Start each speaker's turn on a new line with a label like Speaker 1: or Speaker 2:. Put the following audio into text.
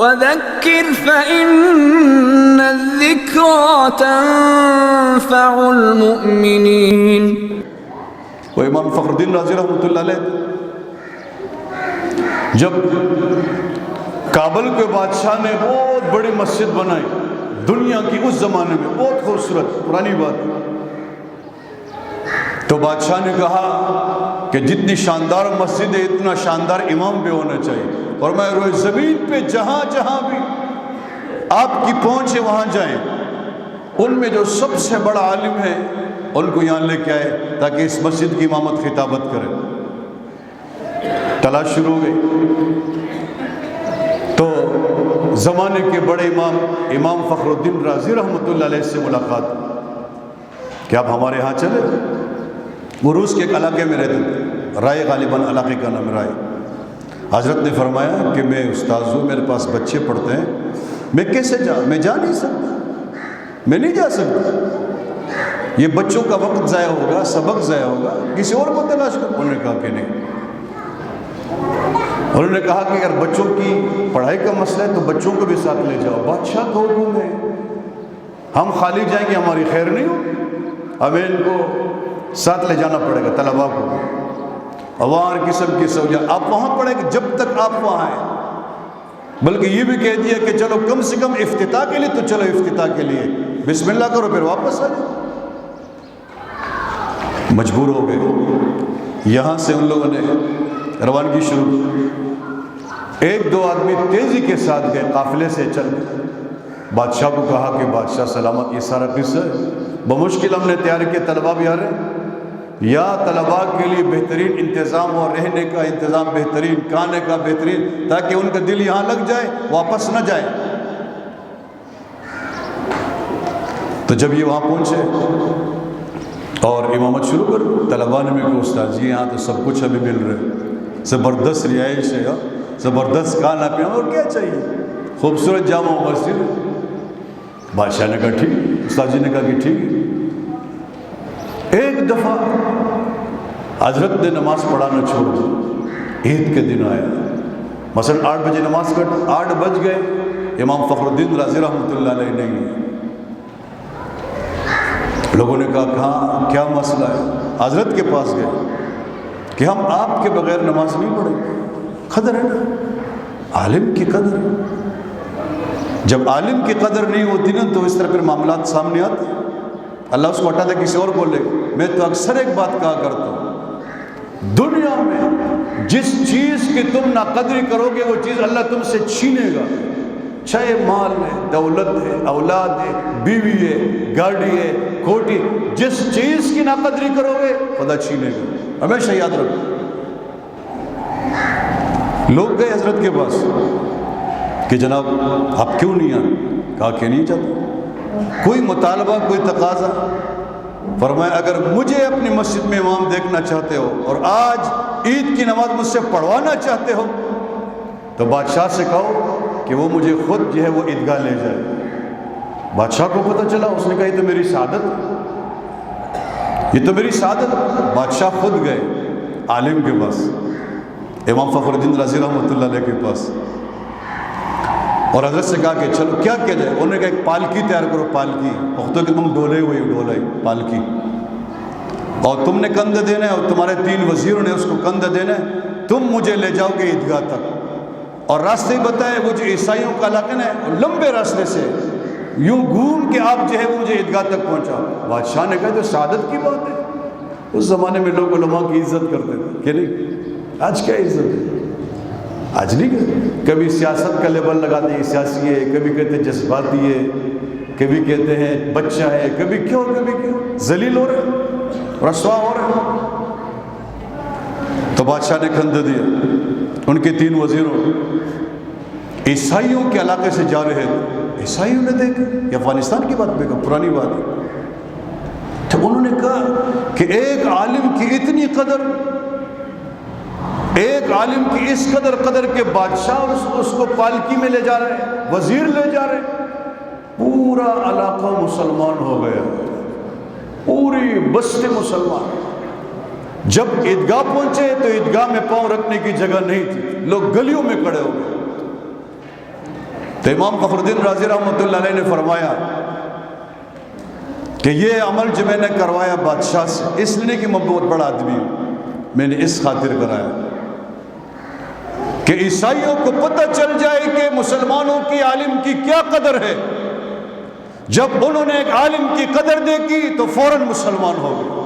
Speaker 1: وَذَكِّرْ فَإِنَّ الذِّكْرَى تَنفَعُ الْمُؤْمِنِينَ۔
Speaker 2: وہ امام فخر الدین رازی رحمۃ اللہ علیہ جب کابل کے بادشاہ نے بہت بڑی مسجد بنائی دنیا کی اس زمانے میں، بہت خوبصورت پرانی بات، تو بادشاہ نے کہا کہ جتنی شاندار مسجد ہے اتنا شاندار امام بھی ہونا چاہیے، اور میں روئے زمین پہ جہاں جہاں بھی آپ کی پہنچ ہے وہاں جائیں، ان میں جو سب سے بڑا عالم ہے ان کو یہاں لے کے آئے تاکہ اس مسجد کی امامت خطابت کرے۔ تلاش شروع ہو گئی تو زمانے کے بڑے امام فخر الدین رازی رحمۃ اللہ علیہ سے ملاقات کہ آپ ہمارے ہاں چلے۔ وہ روس کے ایک علاقے میں رہتے تھے، رائے، غالباً علاقے کا نام رائے۔ حضرت نے فرمایا کہ میں استاذ ہوں، میرے پاس بچے پڑھتے ہیں، میں کیسے میں جا نہیں سکتا، میں نہیں جا سکتا، یہ بچوں کا وقت ضائع ہوگا، سبق ضائع ہوگا، کسی اور کو تلاش کر۔ انہوں نے کہا کہ نہیں، انہوں نے کہا کہ اگر بچوں کی پڑھائی کا مسئلہ ہے تو بچوں کو بھی ساتھ لے جاؤ، بادشاہ کا حکم ہے، ہم خالی جائیں گے ہماری خیر نہیں ہو، ہمیں ان کو ساتھ لے جانا پڑے گا، طلباء کو، اوار قسم کی سوجا آپ وہاں پڑھیں گے جب تک آپ وہاں ہیں، بلکہ یہ بھی کہہ دیا کہ چلو کم سے کم افتتاح کے لیے تو چلو افتتاح کے لیے بسم اللہ کرو پھر واپس آ جاؤ۔ مجبور ہو گئے، یہاں سے ان لوگوں نے روانگی شروع کی۔ ایک دو آدمی تیزی کے ساتھ گئے، قافلے سے چل گئے، بادشاہ کو کہا کہ بادشاہ سلامت، یہ سارا قصہ ہے بمشکل ہم نے تیار کیا، طلباء بھی آ رہے ہیں، یا طلباء کے لیے بہترین انتظام ہو، رہنے کا انتظام بہترین، کھانے کا بہترین، تاکہ ان کا دل یہاں لگ جائے واپس نہ جائے۔ تو جب یہ وہاں پہنچے اور امامت شروع کر، طلباء نے میرے کو استاد جی یہاں تو سب کچھ ہمیں مل رہا ہے، زبردست رہائش ہے، زبردست کھانا پینا، اور کیا چاہیے، خوبصورت جامع مسجد۔ بادشاہ نے کہا ٹھیک، استاد جی نے کہا کہ ٹھیک ہے۔ ایک دفعہ حضرت نے نماز پڑھانا چھوڑ دی، عید کے دن آیا، مثلا 8 بجے نماز کٹ، 8 بج گئے، امام فخر الدین رازی رحمۃ اللہ علیہ نہیں ہے۔ لوگوں نے کہا کہاں کیا مسئلہ ہے؟ حضرت کے پاس گئے کہ ہم آپ کے بغیر نماز نہیں پڑھیں، قدر ہے نا، عالم کی قدر ہے، جب عالم کی قدر نہیں ہوتی نا تو اس طرح پھر معاملات سامنے آتے ہیں، اللہ اس کو ہٹا دے کسی اور بولے۔ میں تو اکثر ایک بات کہا کرتا ہوں، دنیا میں جس چیز کی تم ناقدری کرو گے وہ چیز اللہ تم سے چھینے گا، چاہے مال ہے، دولت ہے، اولاد ہے، بیوی ہے، گاڑی ہے، کوٹی، جس چیز کی ناقدری کرو گے خدا چھینے گا، ہمیشہ یاد رکھو۔ لوگ گئے حضرت کے پاس کہ جناب آپ کیوں نہیں آئے؟ کہا کہ نہیں چاہتا، کوئی مطالبہ، کوئی تقاضا؟ فرمایا اگر مجھے اپنی مسجد میں امام دیکھنا چاہتے ہو اور آج عید کی نماز مجھ سے پڑھوانا چاہتے ہو تو بادشاہ سے کہو کہ وہ مجھے خود جو ہے وہ عیدگاہ لے جائے۔ بادشاہ کو پتہ چلا، اس نے کہا یہ تو میری سعادت ہے، یہ تو میری سعادت ہے۔ بادشاہ خود گئے عالم کے پاس، امام فخر الدین رازی رحمۃ اللہ علیہ کے پاس، اور حضرت سے کہا کہ چلو کیا کیا جائے؟ انہوں نے کہا ایک پالکی تیار کرو، پالکی پختوں کے تم ڈولے ہوئی ڈولائی پالکی، اور تم نے کندھے دینا ہے اور تمہارے 3 وزیروں نے اس کو کندھے دینا ہے، تم مجھے لے جاؤ گے عیدگاہ تک، اور راستے بتائے وہ جو عیسائیوں کا علاقہ ہے لمبے راستے سے یوں گھوم کے آپ جو ہے وہ مجھے عیدگاہ تک پہنچاؤ۔ بادشاہ نے کہا جو سعادت کی بات ہے، اس زمانے میں لوگ علماء کی عزت کرتے تھے کہ نہیں، آج کیا عزت ہے؟ آج نہیں کرتے، کبھی سیاست کا لیبل لگاتے ہیں سیاسی ہے، کبھی کہتے ہیں جذباتی ہے، کبھی کہتے ہیں بچہ ہے، کبھی کیوں ذلیل ہو رہے، رسوا ہو رہے۔ تو بادشاہ نے کندھے دیا، ان کے 3 وزیروں عیسائیوں کے علاقے سے جا رہے تھے، عیسائیوں نے دیکھا، یہ افغانستان کی بات میں کہا، پرانی بات ہے، تو انہوں نے کہا کہ ایک عالم کی اتنی قدر، ایک عالم کی اس قدر کے بادشاہ اس کو پالکی میں لے جا رہے ہیں، وزیر لے جا رہے ہیں، پورا علاقہ مسلمان ہو گیا، پوری بستی مسلمان۔ جب عیدگاہ پہنچے تو عیدگاہ میں پاؤں رکھنے کی جگہ نہیں تھی، لوگ گلیوں میں کھڑے ہو گئے، تو امام فخر الدین رازی رحمۃ اللہ علیہ نے فرمایا کہ یہ عمل جو میں نے کروایا بادشاہ سے، اس لیے کہ میں بہت بڑا آدمی ہوں، میں نے اس خاطر کرایا کہ عیسائیوں کو پتہ چل جائے کہ مسلمانوں کی عالم کی کیا قدر ہے۔ جب انہوں نے ایک عالم کی قدر دیکھی تو فوراً مسلمان ہو گئے۔